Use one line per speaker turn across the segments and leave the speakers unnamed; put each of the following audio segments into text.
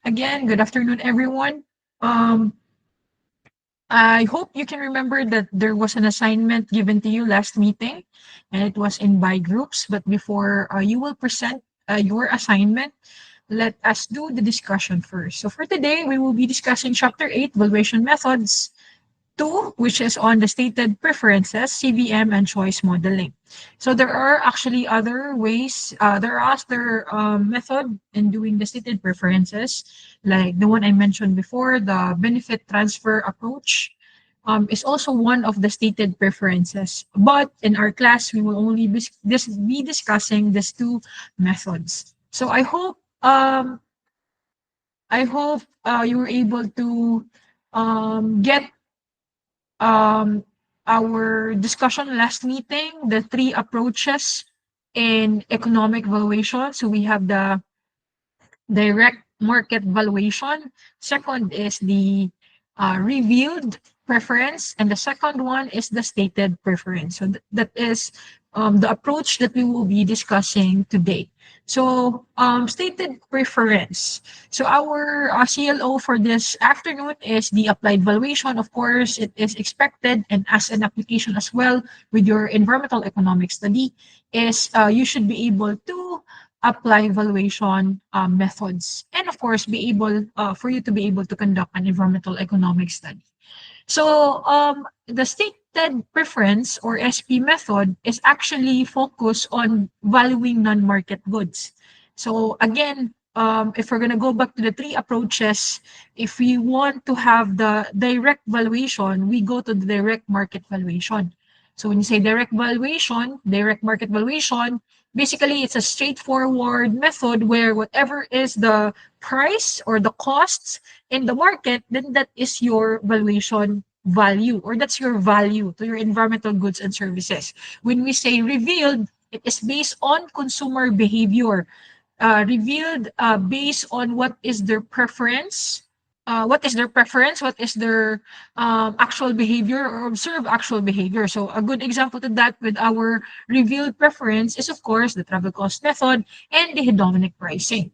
Again, good afternoon, everyone. Um, I hope you can remember that there was an assignment given to you last meeting, and it was in by groups. But before you will present your assignment, let us do the discussion first. So for today, we will be discussing Chapter 8, Valuation Methods, 2, which is on the stated preferences, CVM, and choice modeling. So there are actually other ways, there are other method in doing the stated preferences, like the one I mentioned before, the benefit transfer approach. Is also one of the stated preferences. But in our class, we will only be discussing these two methods. So I hope you were able to get um, our discussion last meeting, the three approaches in economic valuation. So we have the direct market valuation. Second is the revealed preference. And the second one is the stated preference. So that is the approach that we will be discussing today. So stated preference. So our CLO for this afternoon is the applied valuation. Of course, it is expected, and as an application as well with your environmental economic study, is you should be able to apply valuation methods, and of course be able for you to be able to conduct an environmental economic study. So the stated preference or SP method is actually focused on valuing non-market goods. So again, if we're going to go back to the three approaches, if we want to have the direct valuation, we go to the direct market valuation. So when you say direct valuation, direct market valuation, basically it's a straightforward method where whatever is the price or the costs in the market, then that is your valuation value, or that's your value to your environmental goods and services. When we say revealed, it is based on consumer behavior, revealed based on what is their actual behavior or observed actual behavior. So a good example to that with our revealed preference is, of course, the travel cost method and the hedonic pricing.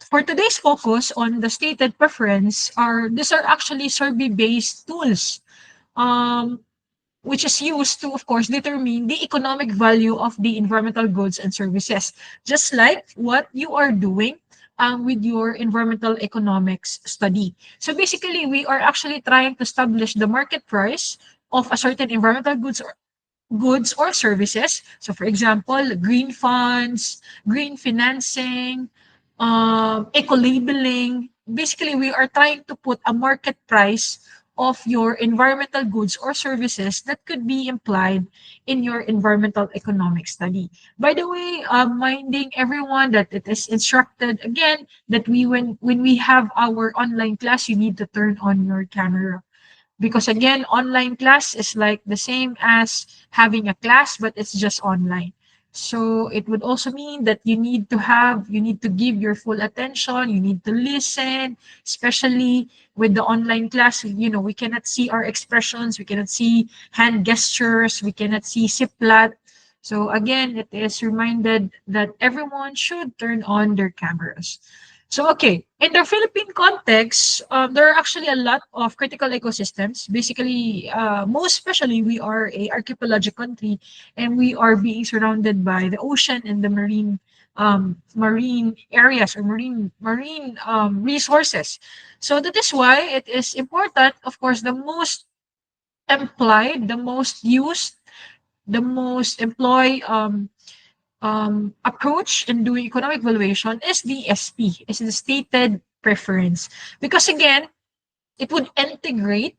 For today's focus on the stated preference, these are actually survey-based tools, um, which is used to, of course, determine the economic value of the environmental goods and services, just like what you are doing with your environmental economics study. So basically, we are actually trying to establish the market price of a certain environmental goods or services. So for example, green funds, green financing, eco-labeling. Basically, we are trying to put a market price of your environmental goods or services that could be implied in your environmental economic study. By the way, minding everyone that it is instructed again that when we have our online class, you need to turn on your camera, because again, online class is like the same as having a class, but it's just online. So it would also mean that you need to give your full attention, you need to listen, especially with the online class. We cannot see our expressions, we cannot see hand gestures, we cannot see siplat. So again, it is reminded that everyone should turn on their cameras. So, okay, in the Philippine context, there are actually a lot of critical ecosystems. Basically, most especially, we are a archipelagic country, and we are being surrounded by the ocean and the marine areas, or marine resources. So that is why it is important. Of course, the most implied, the most used, the most employed approach in doing economic valuation is the SP, is the stated preference. Because again, it would integrate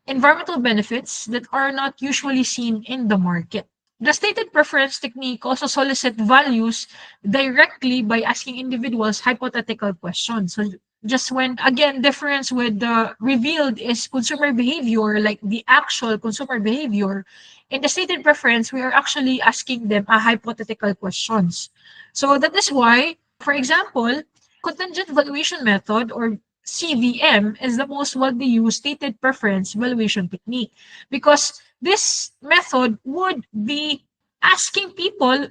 environmental benefits that are not usually seen in the market. The stated preference technique also solicits values directly by asking individuals hypothetical questions. So just when, again, difference with the revealed is consumer behavior, like the actual consumer behavior, in the stated preference, we are actually asking them a hypothetical questions. So that is why, for example, contingent valuation method, or CVM, is the most widely used stated preference valuation technique, because this method will be asking people,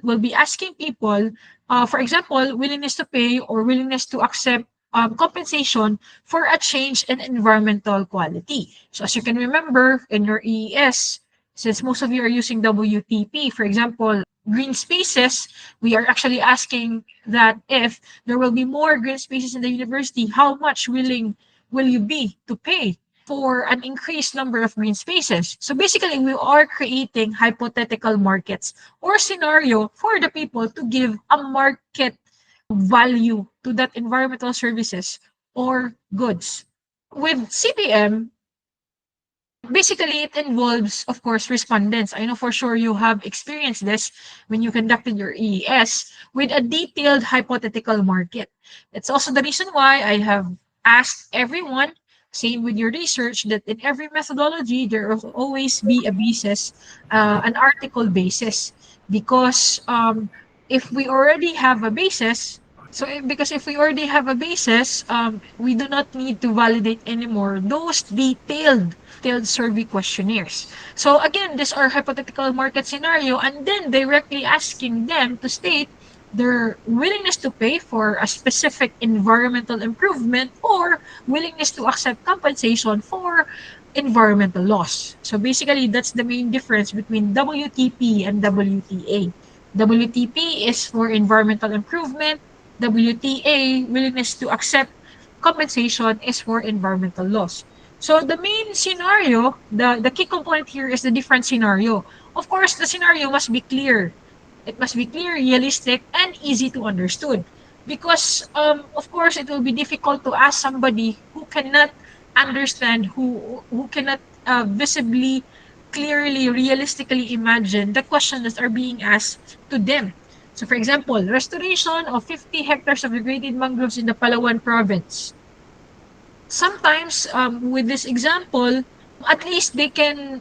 for example, willingness to pay or willingness to accept compensation for a change in environmental quality. So as you can remember in your EES, since most of you are using WTP, for example, green spaces, we are actually asking that if there will be more green spaces in the university, how much willing will you be to pay for an increased number of green spaces? So basically, we are creating hypothetical markets or scenario for the people to give a market value to that environmental services or goods. With CVM, basically, it involves, of course, respondents. I know for sure you have experienced this when you conducted your EES with a detailed hypothetical market. That's also the reason why I have asked everyone, same with your research, that in every methodology, there will always be a basis, an article basis. Because if we already have a basis, because if we already have a basis, we do not need to validate anymore those detailed survey questionnaires. So again, these are hypothetical market scenario, and then directly asking them to state their willingness to pay for a specific environmental improvement or willingness to accept compensation for environmental loss. So basically, that's the main difference between WTP and WTA. WTP is for environmental improvement. WTA, willingness to accept compensation, is for environmental loss. So the main scenario, the key component here is the different scenario. Of course, the scenario must be clear. It must be clear, realistic, and easy to understood. Because of course it will be difficult to ask somebody who cannot understand, who cannot visibly, clearly, realistically imagine the questions that are being asked to them. So for example, restoration of 50 hectares of degraded mangroves in the Palawan province. Sometimes with this example, at least they can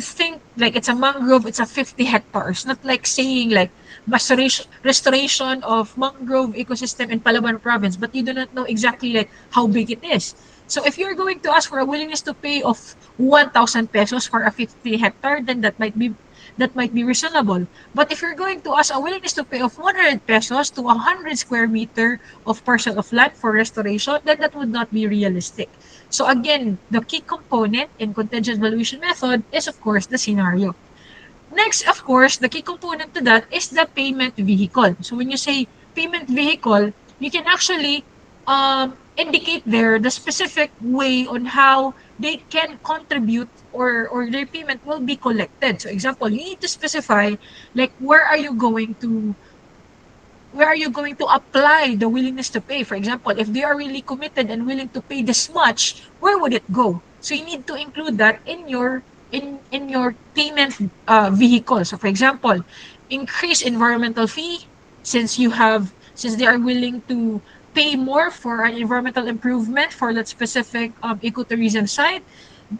think like it's a mangrove, it's a 50 hectares, not like saying like restoration of mangrove ecosystem in Palawan province, but you do not know exactly like how big it is. So if you're going to ask for a willingness to pay of 1,000 pesos for a 50 hectare, then that might be reasonable. But if you're going to ask a willingness to pay of 100 pesos to 100 square meter of parcel of land for restoration, then that would not be realistic. So again, the key component in contingent valuation method is of course the scenario. Next, of course, the key component to that is the payment vehicle. So when you say payment vehicle, you can actually indicate there the specific way on how they can contribute, or their payment will be collected. So example, you need to specify like where are you going to apply the willingness to pay? For example, if they are really committed and willing to pay this much, where would it go? So you need to include that in your payment vehicle. So for example, increase environmental fee, since they are willing to pay more for an environmental improvement for that specific ecotourism site,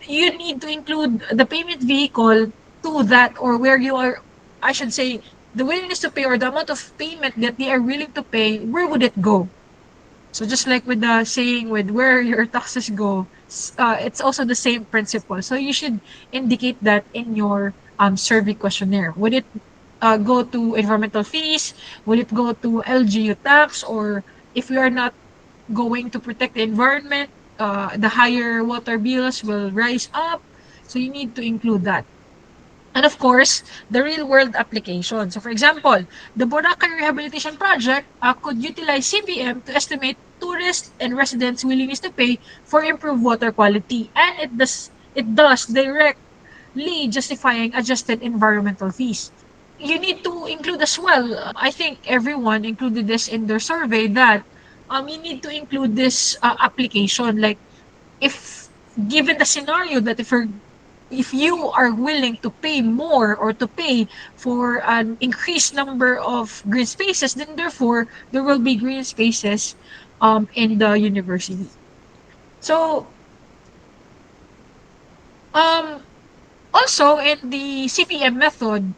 you need to include the payment vehicle to that, or where you are, I should say, the willingness to pay or the amount of payment that they are willing to pay, where would it go? So just like with the saying with where your taxes go, it's also the same principle. So you should indicate that in your survey questionnaire. Would it go to environmental fees? Will it go to LGU tax? Or if we are not going to protect the environment, the higher water bills will rise up. So you need to include that. And of course, the real world application. So for example, the Boracay Rehabilitation Project could utilize CVM to estimate tourists and residents' willingness to pay for improved water quality. And it does directly justifying adjusted environmental fees. You need to include as well, I think everyone included this in their survey, that you need to include this application. Like if given the scenario that if you are willing to pay more or to pay for an increased number of green spaces, then therefore there will be green spaces in the university. So um also in the CPM method,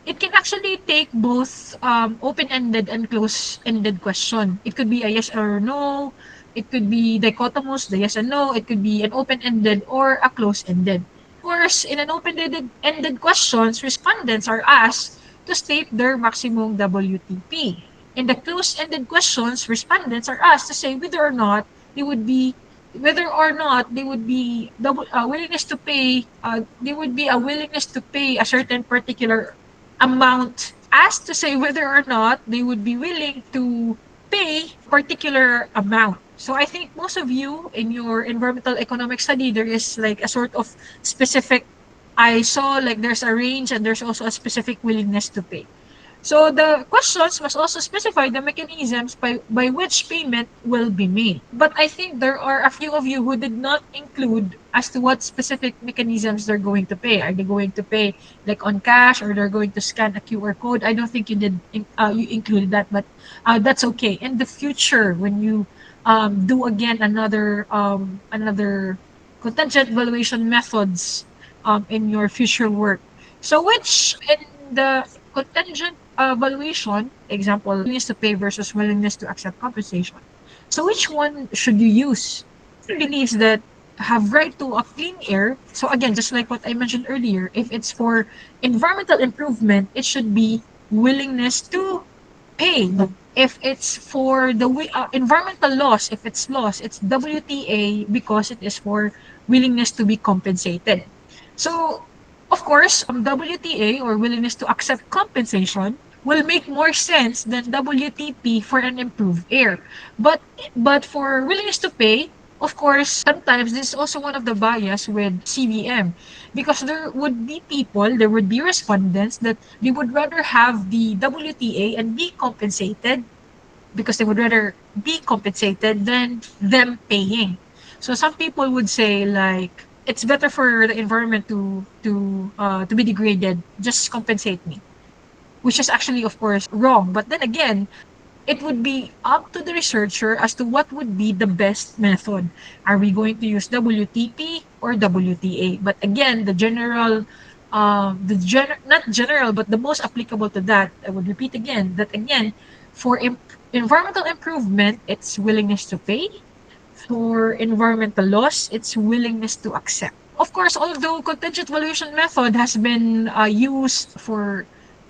it can actually take both open-ended and close-ended question. It could be a yes or no. It could be dichotomous, the yes and no. It could be an open-ended or a close-ended. Of course, in an open-ended questions, respondents are asked to state their maximum WTP. In the close-ended questions, respondents are asked to say they would be whether or not they would be willingness to pay they would be a willingness to pay a certain particular amount, asked to say whether or not they would be willing to pay particular amount. So I think most of you in your environmental economic study, there is like a sort of specific, I saw like there's a range and there's also a specific willingness to pay. So the questions must also specify the mechanisms by which payment will be made. But I think there are a few of you who did not include as to what specific mechanisms they're going to pay. Are they going to pay like on cash, or they're going to scan a QR code? I don't think you did you included that, but that's okay. In the future, when you do again another contingent valuation methods in your future work. So which in the contingent valuation, example, willingness to pay versus willingness to accept compensation. So which one should you use? Believes that have right to a clean air. So again, just like what I mentioned earlier, if it's for environmental improvement, it should be willingness to pay. If it's for the environmental loss, if it's loss, it's WTA because it is for willingness to be compensated. So, of course, WTA or willingness to accept compensation will make more sense than WTP for an improved air. But for willingness to pay, of course, sometimes this is also one of the bias with CVM, because there would be respondents that they would rather have the WTA and be compensated, because they would rather be compensated than them paying. So some people would say like it's better for the environment to be degraded, just compensate me, which is actually of course wrong. But then again, it would be up to the researcher as to what would be the best method. Are we going to use WTP or WTA? But again, not general, but the most applicable to that, I would repeat again, that again, for environmental improvement, it's willingness to pay. For environmental loss, it's willingness to accept. Of course, although contingent valuation method has been used for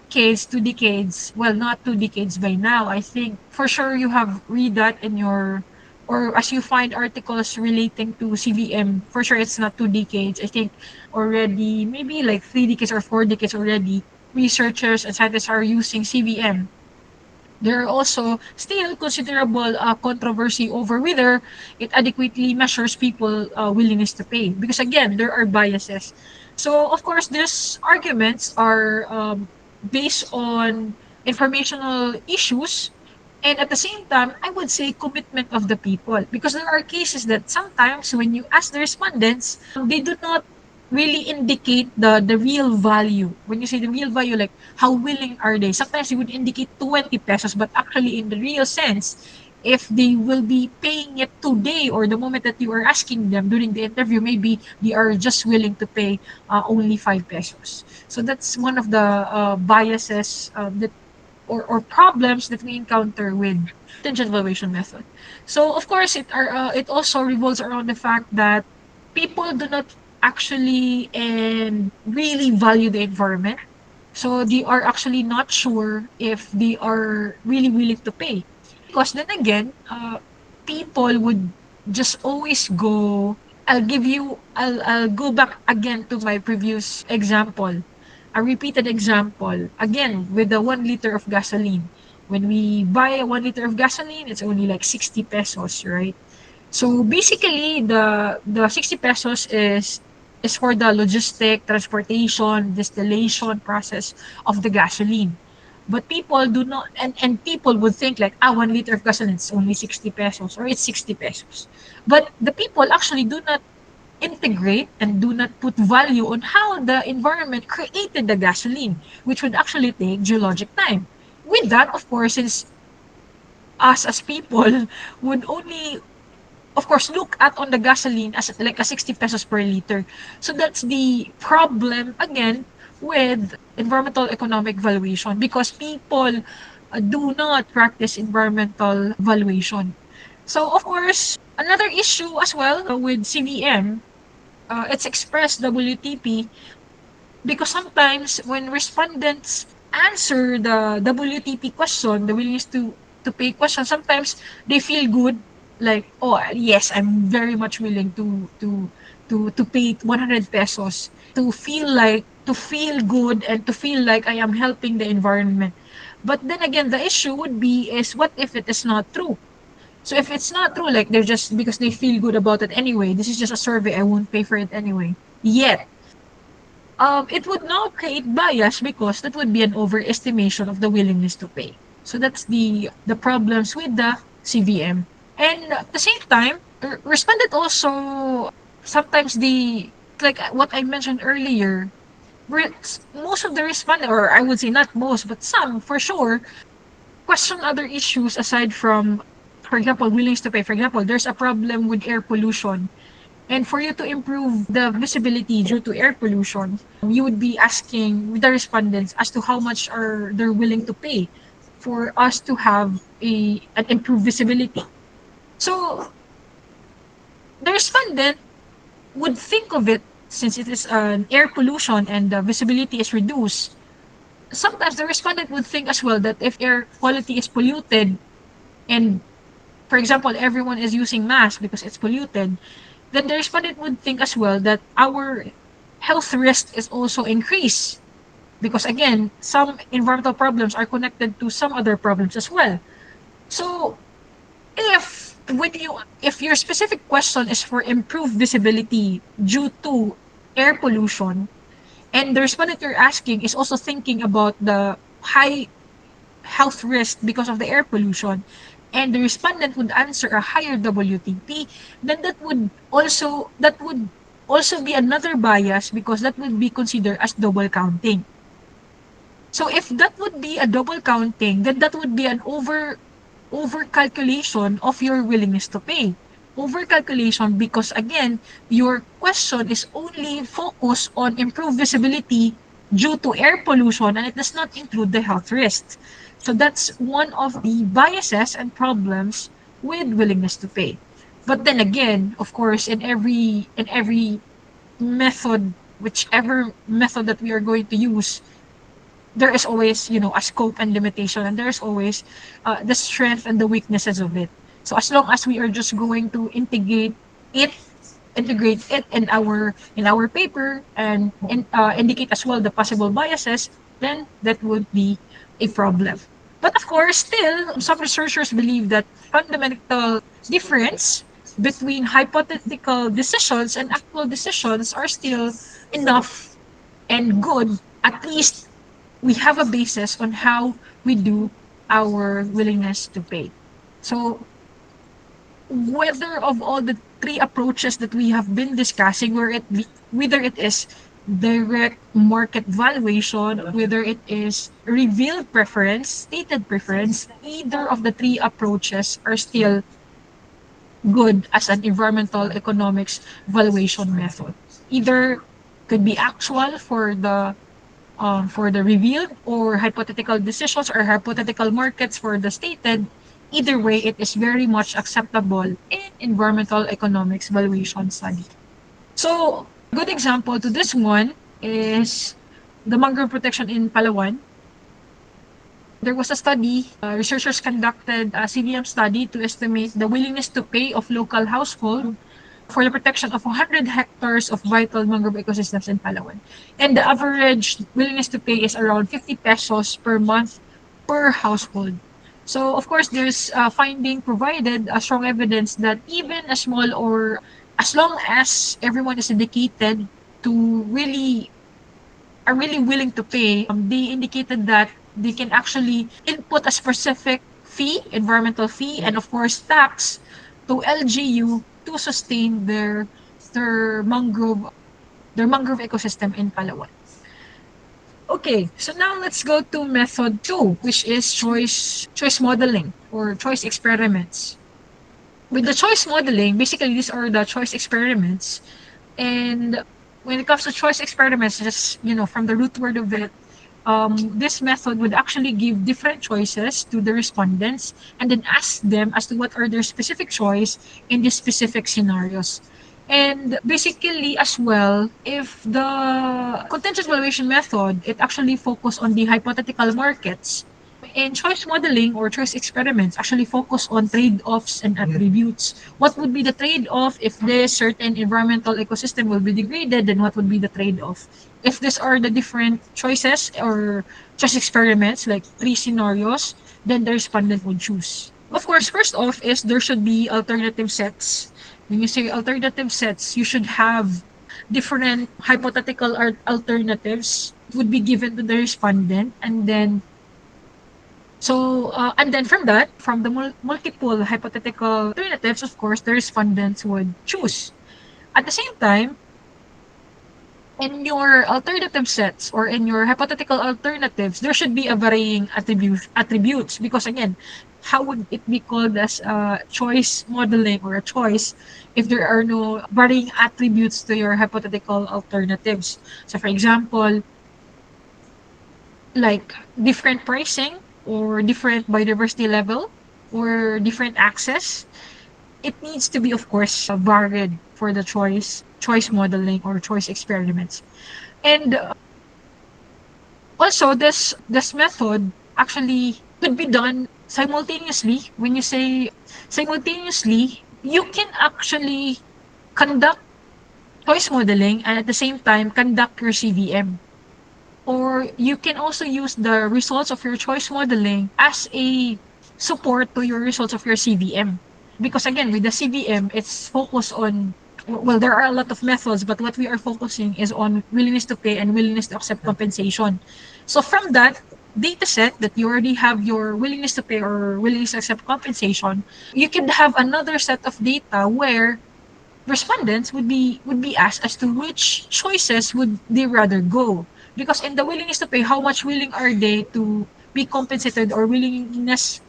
decades, 2 decades, well, not 2 decades by now. I think for sure you have read that in your, or as you find articles relating to CVM, for sure it's not 2 decades. I think already maybe like 3 decades or 4 decades already, researchers and scientists are using CVM. There are also still considerable controversy over whether it adequately measures people willingness to pay, because again there are biases. So of course these arguments are based on informational issues, and at the same time I would say commitment of the people, because there are cases that sometimes when you ask the respondents, they do not really indicate the real value. When you say the real value, like how willing are they? Sometimes they would indicate 20 pesos, but actually in the real sense, if they will be paying it today or the moment that you are asking them during the interview, maybe they are just willing to pay only 5 pesos. So that's one of the biases that or problems that we encounter with contingent valuation method. So of course it also revolves around the fact that people do not actually and really value the environment. So they are actually not sure if they are really willing to pay. Because then again, people would just always go, I'll go back again to my previous example, a repeated example, again, with the 1 liter of gasoline. When we buy a 1 liter of gasoline, it's only like 60 pesos, right? So basically, the 60 pesos is for the logistic, transportation, distillation process of the gasoline. But people do not, and people would think like, 1 liter of gasoline is only 60 pesos or it's 60 pesos. But the people actually do not integrate and do not put value on how the environment created the gasoline, which would actually take geologic time. With that, of course, since us as people would only, of course, look at on the gasoline as like a 60 pesos per liter. So that's the problem again with environmental economic valuation, because people do not practice environmental valuation. So of course, another issue as well with CVM, it's expressed WTP, because sometimes when respondents answer the WTP question, the willingness to pay question, sometimes they feel good, like, oh yes, I'm very much willing to pay 100 pesos, to feel good and to feel like I am helping the environment. But then again, the issue would be is, what if it is not true? So if it's not true, like they're just because they feel good about it anyway, this is just a survey, I won't pay for it anyway. Yet, it would now create bias because that would be an overestimation of the willingness to pay. So that's the problems with the CVM. And at the same time, respondent also sometimes like what I mentioned earlier, most of the respondent, or I would say not most, but some for sure, question other issues aside from, for example, willingness to pay. For example, there's a problem with air pollution. And for you to improve the visibility due to air pollution, you would be asking the respondents as to how much are they willing to pay for us to have an improved visibility. So the respondent would think of it, since it is an air pollution and the visibility is reduced. Sometimes the respondent would think as well that if air quality is polluted, and for example, everyone is using masks because it's polluted, then the respondent would think as well that our health risk is also increased, because again, some environmental problems are connected to some other problems as well. So if your specific question is for improved visibility due to air pollution, and the respondent you're asking is also thinking about the high health risk because of the air pollution, and the respondent would answer a higher WTP, then that would also be another bias, because that would be considered as double counting. So if that would be a double counting, then that would be an over calculation of your willingness to pay. Over calculation because again, your question is only focused on improved visibility due to air pollution, and it does not include the health risks. So that's one of the biases and problems with willingness to pay. But then again, of course, in every method, whichever method that we are going to use, there is always, a scope and limitation, and there's always the strength and the weaknesses of it. So as long as we are just going to it integrate it in our paper, and indicate as well the possible biases, then that would be a problem. But of course, still, some researchers believe that fundamental difference between hypothetical decisions and actual decisions are still enough and good. At least we have a basis on how we do our willingness to pay. So whether of all the three approaches that we have been discussing, whether it is direct market valuation, whether it is revealed preference, stated preference, either of the three approaches are still good as an environmental economics valuation method. Either could be actual for the revealed, or hypothetical decisions or hypothetical markets for the stated. Either way, it is very much acceptable in environmental economics valuation study. So, a good example to this one is the mangrove protection in Palawan. There was a study, researchers conducted a CVM study to estimate the willingness to pay of local household for the protection of 100 hectares of vital mangrove ecosystems in Palawan. And the average willingness to pay is around 50 pesos per month per household. So, of course, there's finding provided a strong evidence that even a small, or as long as everyone is dedicated to really are really willing to pay, they indicated that they can actually input a specific fee, environmental fee, and of course tax to LGU to sustain their mangrove their mangrove ecosystem in Palawan. Okay, so now let's go to method two, which is choice modeling or choice experiments. With the choice modeling, basically these are the choice experiments. And when it comes to choice experiments, just from the root word of it, this method would actually give different choices to the respondents and then ask them as to what are their specific choice in these specific scenarios. And basically as well, if the contingent valuation method, it actually focus on the hypothetical markets. In choice modeling or choice experiments, actually focus on trade-offs and attributes. What would be the trade-off if this certain environmental ecosystem will be degraded? Then what would be the trade-off? If these are the different choices or choice experiments, like three scenarios, then the respondent would choose. Of course, first off is there should be alternative sets. When you say alternative sets, you should have different hypothetical alternatives would be given to the respondent, and then from that, from the multiple hypothetical alternatives, of course, the respondents would choose. At the same time, in your alternative sets or in your hypothetical alternatives, there should be a varying attributes because again, how would it be called as a choice modeling or a choice if there are no varying attributes to your hypothetical alternatives? So for example, like different pricing or different biodiversity level or different access, it needs to be of course varied for the choice modeling or choice experiments. And also this method actually could be done simultaneously. When you say simultaneously, you can actually conduct choice modeling and at the same time conduct your CVM. Or you can also use the results of your choice modeling as a support to your results of your CVM. Because again, with the CVM, it's focused on, well, there are a lot of methods, but what we are focusing is on willingness to pay and willingness to accept compensation. So from that data set that you already have your willingness to pay or willingness to accept compensation, you could have another set of data where respondents would be asked as to which choices would they rather go, because in the willingness to pay, how much willing are they to be compensated or willingness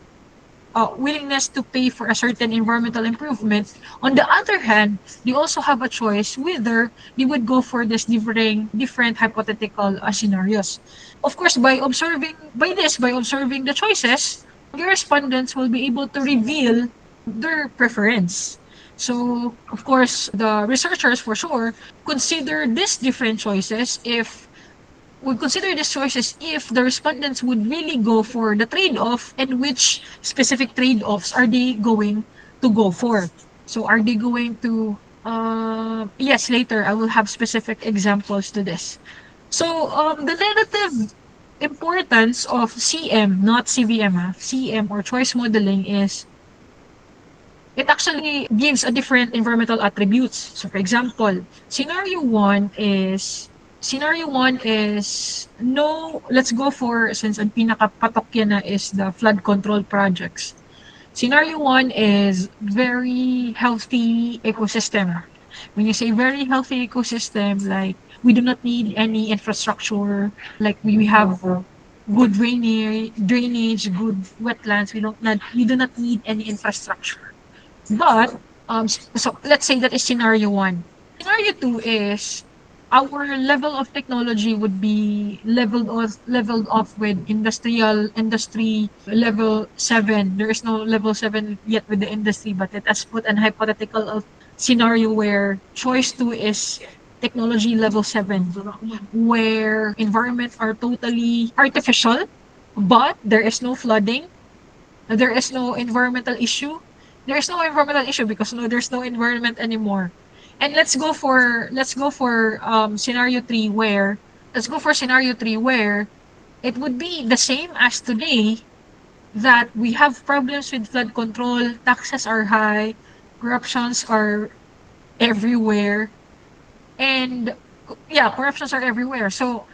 to pay for a certain environmental improvement. On the other hand, they also have a choice whether they would go for this different hypothetical scenarios. Of course, by observing the choices, the respondents will be able to reveal their preference. So, of course, the researchers for sure consider these different choices if would consider these choices if the respondents would really go for the trade-off and which specific trade-offs are they going to go for. So are they going to yes, later I will have specific examples to this. So the relative importance of CM, not CVM, CM or choice modeling is it actually gives a different environmental attributes. So for example, scenario one is no, let's go for, since ang pinakapatok yan na is the flood control projects. Scenario one is very healthy ecosystem. When you say very healthy ecosystem, like we do not need any infrastructure, like we have good drainage, good wetlands. We do not need any infrastructure. But so let's say that is scenario one. Scenario two is our level of technology would be leveled off with industry level 7. There is no level 7 yet with the industry, but it has put an hypothetical of scenario where choice 2 is technology level 7, where environment are totally artificial, but there is no flooding, there is no environmental issue. There is no environmental issue because there's no environment anymore. And let's go for scenario three where it would be the same as today, that we have problems with flood control, taxes are high, corruptions are everywhere, and yeah, corruptions are everywhere. So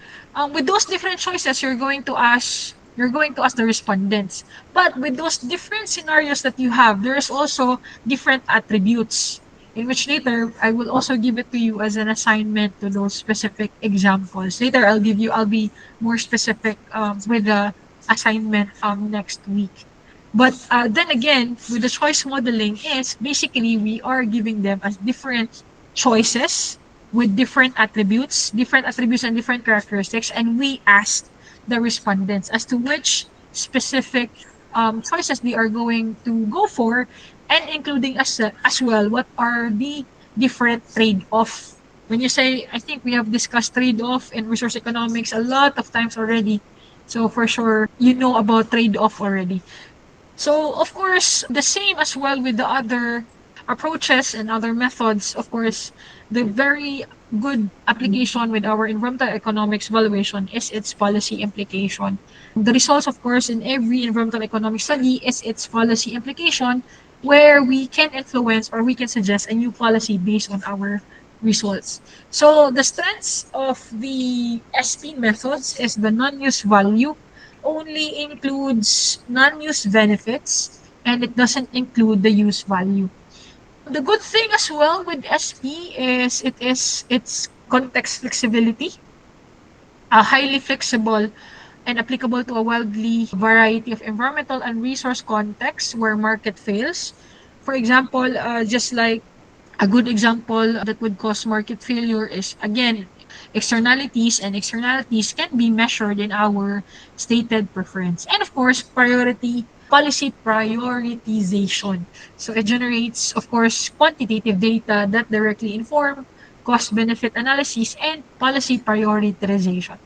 with those different choices, you're going to ask the respondents. But with those different scenarios that you have, there's also different attributes, in which later I will also give it to you as an assignment to those specific examples. Later I'll be more specific with the assignment next week. But then again, with the choice modeling is basically we are giving them as different choices with different attributes and different characteristics, and we asked the respondents as to which specific choices they are going to go for, and including as well what are the different trade-off. When you say, I think we have discussed trade-off in resource economics a lot of times already. So for sure, you know about trade-off already. So, of course, the same as well with the other approaches and other methods. Of course, the very good application with our environmental economics valuation is its policy implication. The results, of course, in every environmental economic study is its policy implication, where we can influence or we can suggest a new policy based on our results. So, the strengths of the SP methods is the non-use value only includes non-use benefits and it doesn't include the use value. The good thing as well with SP is its context flexibility, highly flexible and applicable to a widely variety of environmental and resource contexts where market fails. For example, just like a good example that would cause market failure is, again, externalities, and externalities can be measured in our stated preference. And of course, policy prioritization. So it generates, of course, quantitative data that directly inform cost benefit analysis and policy prioritization.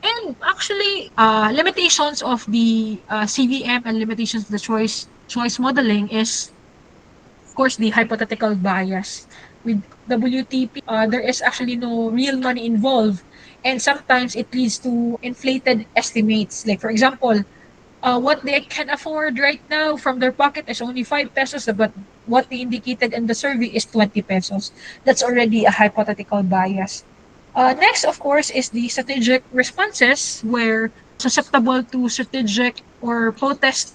And actually, limitations of the CVM and limitations of the choice modeling is, of course, the hypothetical bias. With WTP, there is actually no real money involved. And sometimes it leads to inflated estimates. Like, for example, what they can afford right now from their pocket is only 5 pesos, but what they indicated in the survey is 20 pesos. That's already a hypothetical bias. Next, of course, is the strategic responses, where susceptible to strategic or protest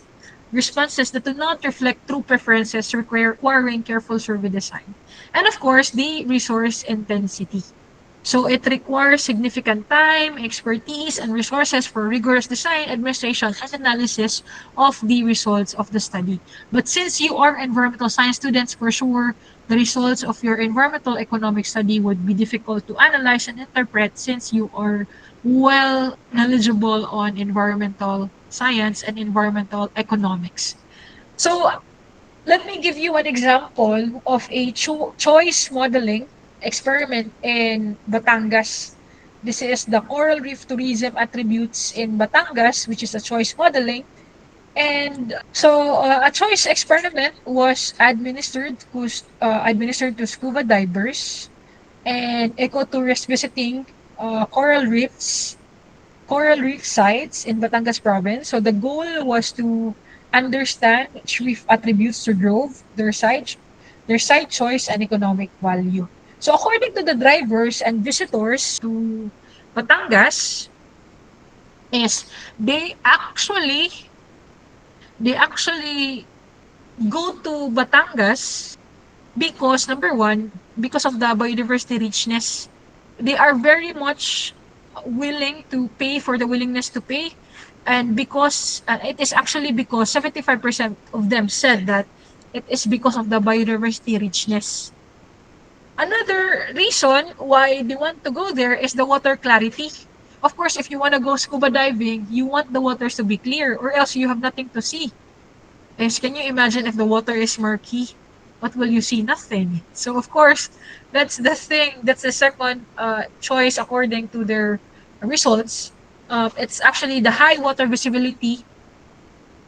responses that do not reflect true preferences, requiring careful survey design. And of course, the resource intensity. So it requires significant time, expertise, and resources for rigorous design, administration, and analysis of the results of the study. But since you are environmental science students, for sure, the results of your environmental economic study would be difficult to analyze and interpret since you are well knowledgeable on environmental science and environmental economics. So let me give you an example of a choice modeling experiment in Batangas. This is the coral reef tourism attributes in Batangas, which is a choice modeling. And so a choice experiment was administered to scuba divers and ecotourists visiting coral reef sites in Batangas province. So the goal was to understand which reef attributes to growth, their site choice, and economic value. So according to the drivers and visitors to Batangas, is they actually they actually go to Batangas because, number one, because of the biodiversity richness. They are very much willing to pay for the willingness to pay. And because it is actually because 75% of them said that it is because of the biodiversity richness. Another reason why they want to go there is the water clarity. Of course, if you want to go scuba diving, you want the waters to be clear or else you have nothing to see. Yes, can you imagine if the water is murky? What will you see? Nothing. So of course, that's the thing. That's the second choice according to their results. It's actually the high water visibility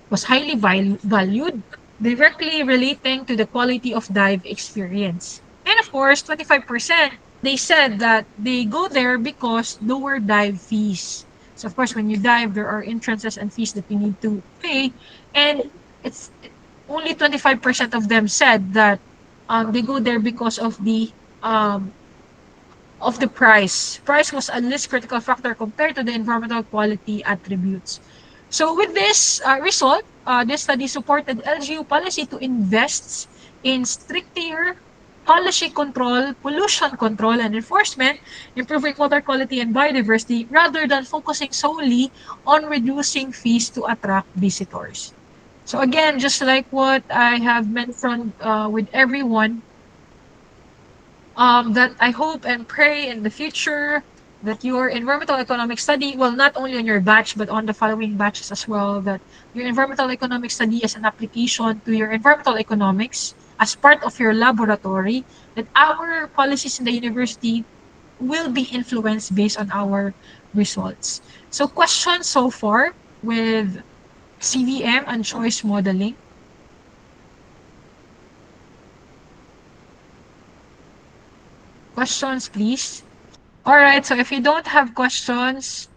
was highly valued, directly relating to the quality of dive experience. And of course, 25%, they said that they go there because lower dive fees. So of course, when you dive, there are entrances and fees that you need to pay. And it's only 25% of them said that they go there because um, of the price. Price was a least critical factor compared to the environmental quality attributes. So with this result, this study supported LGU policy to invest in stricter policy control, pollution control, and enforcement, improving water quality and biodiversity, rather than focusing solely on reducing fees to attract visitors. So again, just like what I have mentioned with everyone, that I hope and pray in the future that your environmental economic study, well, not only on your batch, but on the following batches as well, that your environmental economic study is an application to your environmental economics as part of your laboratory, that our policies in the university will be influenced based on our results. So questions so far with CVM and choice modeling. Questions, please. All right. So if you don't have questions,